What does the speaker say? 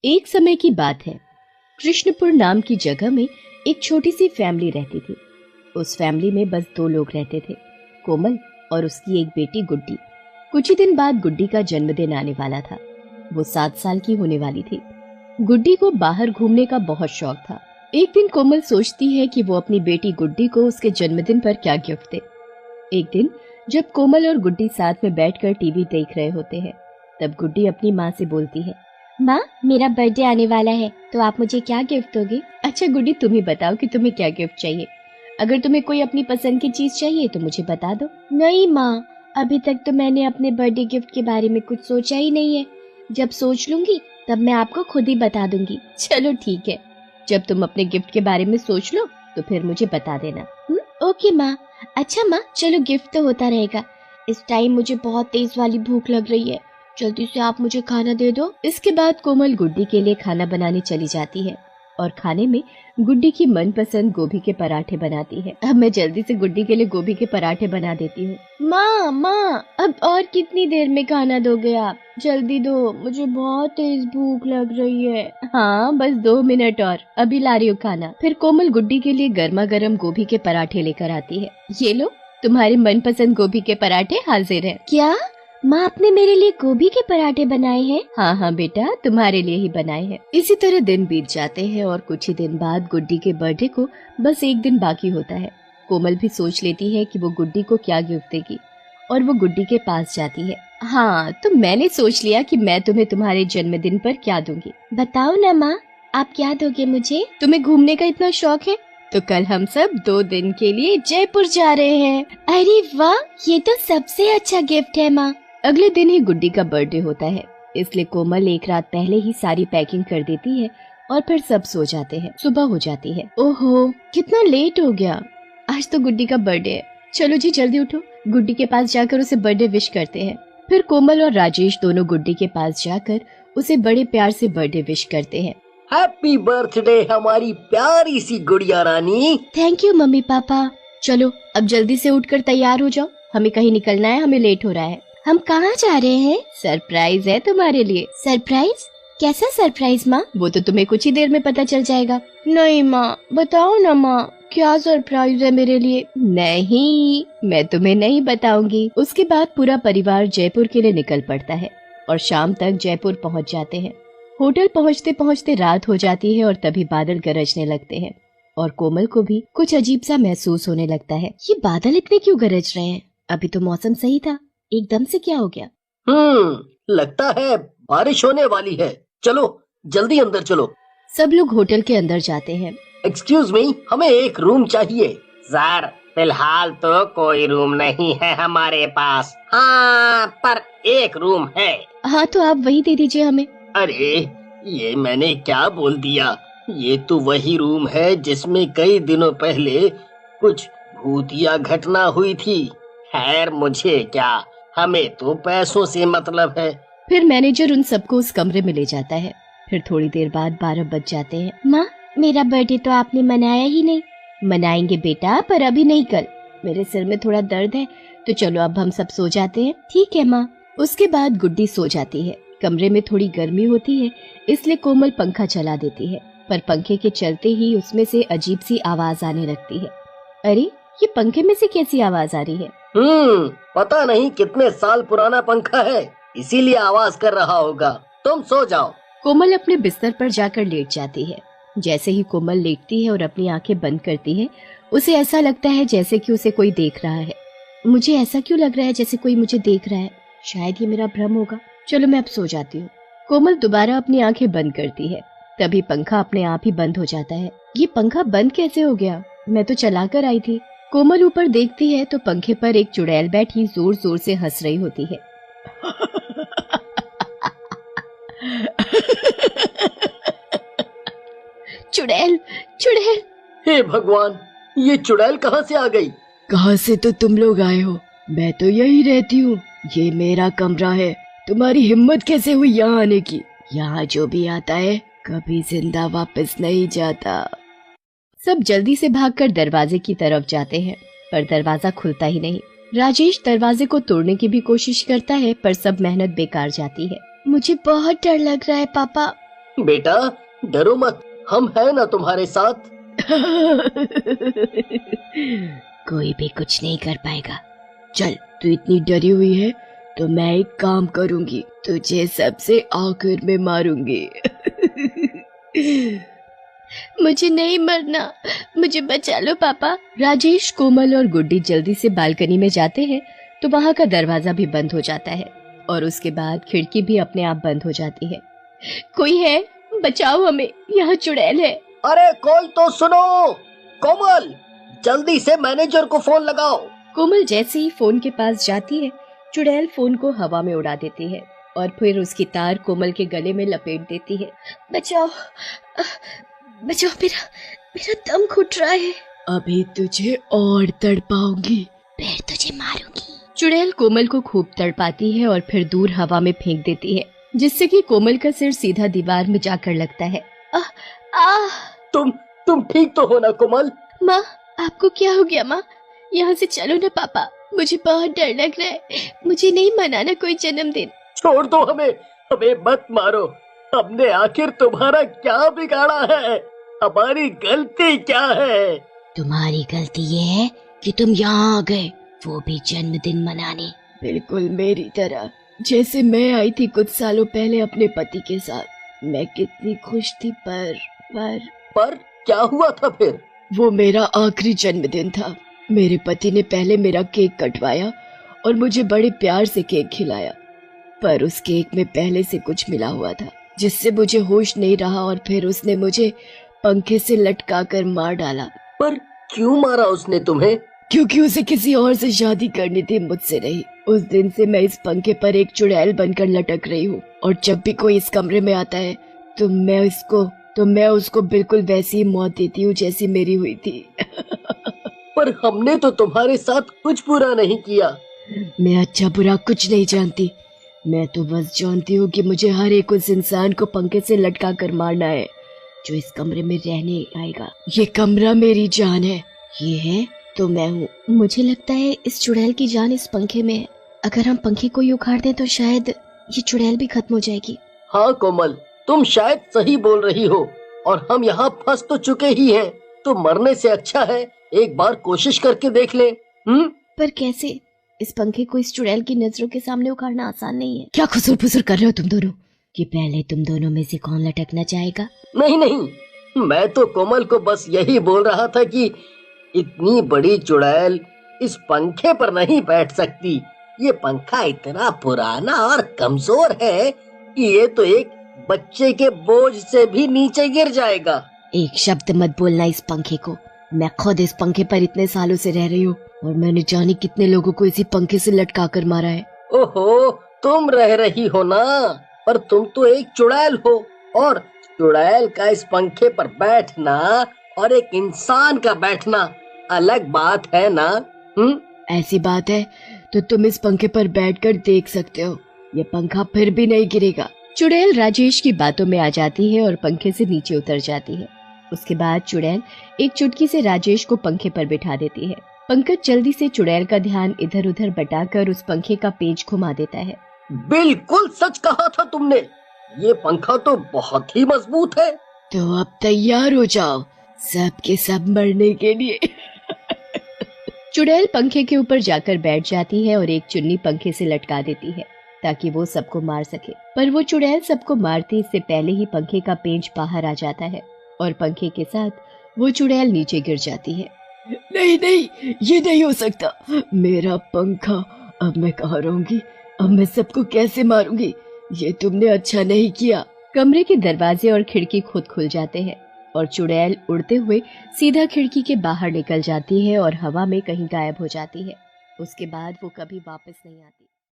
एक समय की बात है। कृष्णपुर नाम की जगह में एक छोटी सी फैमिली रहती थी। उस फैमिली में बस 2 लोग रहते थे, कोमल और उसकी एक बेटी गुड्डी। कुछ ही दिन बाद गुड्डी का जन्मदिन आने वाला था। वो 7 साल की होने वाली थी। गुड्डी को बाहर घूमने का बहुत शौक था। एक दिन कोमल सोचती है कि वो अपनी बेटी गुड्डी को उसके जन्मदिन पर क्या गिफ्ट दे। एक दिन जब कोमल और गुड्डी साथ में बैठकर टीवी देख रहे होते हैं, तब गुड्डी अपनी माँ से बोलती है, माँ, मेरा बर्थडे आने वाला है, तो आप मुझे क्या गिफ्ट दोगे? अच्छा गुड्डी, तुम ही बताओ कि तुम्हें क्या गिफ्ट चाहिए। अगर तुम्हें कोई अपनी पसंद की चीज चाहिए तो मुझे बता दो। नहीं माँ, अभी तक तो मैंने अपने बर्थडे गिफ्ट के बारे में कुछ सोचा ही नहीं है। जब सोच लूंगी तब मैं आपको खुद ही बता दूंगी। चलो ठीक है, जब तुम अपने गिफ्ट के बारे में सोच लो तो फिर मुझे बता देना। ओके माँ। अच्छा माँ, चलो गिफ्ट तो होता रहेगा। इस टाइम मुझे बहुत तेज वाली भूख लग रही है, जल्दी से आप मुझे खाना दे दो। इसके बाद कोमल गुड्डी के लिए खाना बनाने चली जाती है और खाने में गुड्डी की मनपसंद गोभी के पराठे बनाती है। अब मैं जल्दी से गुड्डी के लिए गोभी के पराठे बना देती हूँ। माँ, अब और कितनी देर में खाना दोगे आप? जल्दी दो, मुझे बहुत तेज भूख लग रही है। हाँ, बस 2 मिनट और, अभी ला रही हूँ खाना। फिर कोमल गुड्डी के लिए गर्मा गर्म गोभी के पराठे लेकर आती है। ये लो, तुम्हारे मनपसंद गोभी के पराठे हाजिर है। क्या माँ, आपने मेरे लिए गोभी के पराठे बनाए हैं? हाँ बेटा, तुम्हारे लिए ही बनाए हैं। इसी तरह दिन बीत जाते हैं और कुछ ही दिन बाद गुड्डी के बर्थडे को बस एक दिन बाकी होता है। कोमल भी सोच लेती है कि वो गुड्डी को क्या गिफ्ट देगी और वो गुड्डी के पास जाती है। हाँ, तो मैंने सोच लिया कि मैं तुम्हें तुम्हारे जन्मदिन पर क्या दूंगी। बताओ ना माँ, आप क्या दोगे मुझे? तुम्हें घूमने का इतना शौक है तो कल हम सब 2 दिन के लिए जयपुर जा रहे हैं। अरे वाह, ये तो सबसे अच्छा गिफ्ट है माँ। अगले दिन ही गुड्डी का बर्थडे होता है, इसलिए कोमल एक रात पहले ही सारी पैकिंग कर देती है और फिर सब सो जाते हैं। सुबह हो जाती है। ओहो, कितना लेट हो गया, आज तो गुड्डी का बर्थडे है। चलो जी जल्दी उठो, गुड्डी के पास जाकर उसे बर्थडे विश करते हैं। फिर कोमल और राजेश दोनों गुड्डी के पास जाकर उसे बड़े प्यार से बर्थडे विश करते हैं। हैप्पी बर्थडे हमारी प्यारी सी गुड़िया रानी। Thank you mummy papa. चलो अब जल्दी से उठकर तैयार हो जाओ, हमें कहीं निकलना है, हमें लेट हो रहा है। हम कहाँ जा रहे हैं? सरप्राइज है तुम्हारे लिए। सरप्राइज? कैसा सरप्राइज माँ? वो तो तुम्हें कुछ ही देर में पता चल जाएगा। नहीं माँ, बताओ ना माँ, क्या सरप्राइज है मेरे लिए? नहीं, मैं तुम्हें नहीं बताऊंगी। उसके बाद पूरा परिवार जयपुर के लिए निकल पड़ता है और शाम तक जयपुर पहुँच जाते हैं। होटल पहुँचते पहुँचते रात हो जाती है और तभी बादल गरजने लगते हैं और कोमल को भी कुछ अजीब सा महसूस होने लगता है। ये बादल इतने क्यों गरज रहे हैं? अभी तो मौसम सही था, एकदम से क्या हो गया? लगता है बारिश होने वाली है। चलो जल्दी अंदर चलो। सब लोग होटल के अंदर जाते हैं। एक्सक्यूज मी, हमें एक रूम चाहिए। सर, फिलहाल तो कोई रूम नहीं है हमारे पास। हाँ, पर एक रूम है। हाँ, तो आप वही दे दीजिए हमें। अरे, ये मैंने क्या बोल दिया? ये तो वही रूम है जिसमें कई दिनों पहले कुछ भूतिया घटना हुई थी। खैर मुझे क्या, हमें तो पैसों से मतलब है। फिर मैनेजर उन सबको उस कमरे में ले जाता है। फिर थोड़ी देर बाद 12 बज जाते हैं। माँ, मेरा बर्थडे तो आपने मनाया ही नहीं। मनाएंगे बेटा, पर अभी नहीं, कल। मेरे सिर में थोड़ा दर्द है, तो चलो अब हम सब सो जाते हैं। ठीक है माँ। उसके बाद गुड्डी सो जाती है। कमरे में थोड़ी गर्मी होती है, इसलिए कोमल पंखा चला देती है, पर पंखे के चलते ही उसमें से अजीब सी आवाज आने लगती है। अरे, ये पंखे में से कैसी आवाज आ रही है? पता नहीं कितने साल पुराना पंखा है, इसीलिए आवाज कर रहा होगा। तुम सो जाओ। कोमल अपने बिस्तर पर जाकर लेट जाती है। जैसे ही कोमल लेटती है और अपनी आंखें बंद करती है, उसे ऐसा लगता है जैसे कि उसे कोई देख रहा है। मुझे ऐसा क्यों लग रहा है जैसे कोई मुझे देख रहा है? शायद ये मेरा भ्रम होगा। चलो मैं अब सो जाती हूँ। कोमल दोबारा अपनी आंखें बंद करती है, तभी पंखा अपने आप ही बंद हो जाता है। ये पंखा बंद कैसे हो गया? मैं तो चला कर आई थी। कोमल ऊपर देखती है तो पंखे पर एक चुड़ैल बैठी जोर जोर से हंस रही होती है। चुड़ैल, चुड़ैल! हे भगवान, ये चुड़ैल कहाँ से आ गई? कहाँ से तो तुम लोग आए हो? मैं तो यही रहती हूँ, ये मेरा कमरा है। तुम्हारी हिम्मत कैसे हुई यहाँ आने की? यहाँ जो भी आता है कभी जिंदा वापस नहीं जाता। सब जल्दी से भागकर दरवाजे की तरफ जाते हैं, पर दरवाजा खुलता ही नहीं। राजेश दरवाजे को तोड़ने की भी कोशिश करता है, पर सब मेहनत बेकार जाती है। मुझे बहुत डर लग रहा है पापा, बेटा डरो मत, हम हैं ना तुम्हारे साथ। कोई भी कुछ नहीं कर पाएगा। चल, तू इतनी डरी हुई है तो मैं एक काम करूंगी, तुझे सबसे आखिर में मारूंगी। मुझे नहीं मरना, मुझे बचा लो पापा। राजेश, कोमल और गुड्डी जल्दी से बालकनी में जाते हैं तो वहां का दरवाजा भी बंद हो जाता है और उसके बाद खिड़की भी अपने आप बंद हो जाती है। कोई है, बचाओ हमें, यहाँ चुड़ैल है। अरे कोई तो सुनो, कोमल जल्दी से मैनेजर को फोन लगाओ। कोमल जैसे ही फोन के पास जाती है, चुड़ैल फोन को हवा में उड़ा देती है और फिर उसकी तार कोमल के गले में लपेट देती है। बचाओ, बचाओ, मेरा मेरा दम घुट रहा है। अभी तुझे और तड़पाऊंगी, फिर तुझे मारूंगी। चुड़ैल कोमल को खूब तड़पाती है और फिर दूर हवा में फेंक देती है, जिससे कि कोमल का सिर सीधा दीवार में जाकर लगता है। तुम ठीक तो हो ना कोमल? माँ, आपको क्या हो गया माँ? यहाँ से चलो ना पापा, मुझे बहुत डर लग रहा है। मुझे नहीं मनाना कोई जन्मदिन। छोड़ दो हमें, हमें मत मारो। हमने आखिर तुम्हारा क्या बिगाड़ा है? हमारी गलती क्या है? तुम्हारी गलती ये है कि तुम यहाँ आ गए, वो भी जन्मदिन मनाने। बिल्कुल मेरी तरह, जैसे मैं आई थी कुछ सालों पहले अपने पति के साथ। मैं कितनी खुश थी, पर क्या हुआ था फिर? वो मेरा आखिरी जन्मदिन था। मेरे पति ने पहले मेरा केक कटवाया और मुझे बड़े प्यार से केक खिलाया, पर उस केक में पहले से कुछ मिला हुआ था, जिससे मुझे होश नहीं रहा और फिर उसने मुझे पंखे से लटकाकर मार डाला। पर क्यों मारा उसने तुम्हें? क्योंकि उसे किसी और से शादी करनी थी, मुझसे नहीं। उस दिन से मैं इस पंखे पर एक चुड़ैल बनकर लटक रही हूँ और जब भी कोई इस कमरे में आता है तो मैं उसको बिल्कुल वैसी ही मौत देती हूँ जैसी मेरी हुई थी। पर हमने तो तुम्हारे साथ कुछ बुरा नहीं किया। मैं अच्छा बुरा कुछ नहीं जानती, मैं तो बस जानती हूँ कि मुझे हर एक उस इंसान को पंखे से लटका कर मारना है जो इस कमरे में रहने आएगा। ये कमरा मेरी जान है, ये है तो मैं हूँ। मुझे लगता है इस चुड़ैल की जान इस पंखे में है। अगर हम पंखे को ही उखाड़ दें तो शायद ये चुड़ैल भी खत्म हो जाएगी। हाँ कोमल, तुम शायद सही बोल रही हो और हम यहाँ फंस तो चुके ही हैं, तो मरने से अच्छा है एक बार कोशिश करके देख ले। पर कैसे? इस पंखे को इस चुड़ैल की नजरों के सामने उखाड़ना आसान नहीं है। क्या खुसर फुसर कर रहे हो तुम दोनों? कि पहले तुम दोनों में से कौन लटकना चाहेगा? नहीं, मैं तो कोमल को बस यही बोल रहा था कि इतनी बड़ी चुड़ैल इस पंखे पर नहीं बैठ सकती। ये पंखा इतना पुराना और कमजोर है कि ये तो एक बच्चे के बोझ से भी नीचे गिर जाएगा। एक शब्द मत बोलना इस पंखे को। मैं खुद इस पंखे पर इतने सालों से रह रही हूँ और मैंने जाने कितने लोगों को इसी पंखे से लटका कर मारा है। ओहो, तुम रह रही हो ना, पर तुम तो एक चुड़ैल हो और चुड़ैल का इस पंखे पर बैठना और एक इंसान का बैठना अलग बात है ना। ऐसी बात है तो तुम इस पंखे पर बैठकर देख सकते हो, ये पंखा फिर भी नहीं गिरेगा। चुड़ैल राजेश की बातों में आ जाती है और पंखे से नीचे उतर जाती है। उसके बाद चुड़ैल एक चुटकी से राजेश को पंखे पर बिठा देती है। पंकज जल्दी से चुड़ैल का ध्यान इधर उधर बटाकर उस पंखे का पेच घुमा देता है। बिल्कुल सच कहा था तुमने, ये पंखा तो बहुत ही मजबूत है। तो अब तैयार हो जाओ सब के सब मरने के लिए। चुड़ैल पंखे के ऊपर जाकर बैठ जाती है और एक चुन्नी पंखे से लटका देती है ताकि वो सबको मार सके। पर वो चुड़ैल सबको मारती इससे पहले ही पंखे का पेंच बाहर आ जाता है और पंखे के साथ वो चुड़ैल नीचे गिर जाती है। नहीं, ये नहीं हो सकता। मेरा पंखा, अब मैं कहाँ रहूंगी? अब मैं सबको कैसे मारूंगी? ये तुमने अच्छा नहीं किया। कमरे के दरवाजे और खिड़की खुद खुल जाते हैं और चुड़ैल उड़ते हुए सीधा खिड़की के बाहर निकल जाती है और हवा में कहीं गायब हो जाती है। उसके बाद वो कभी वापस नहीं आती।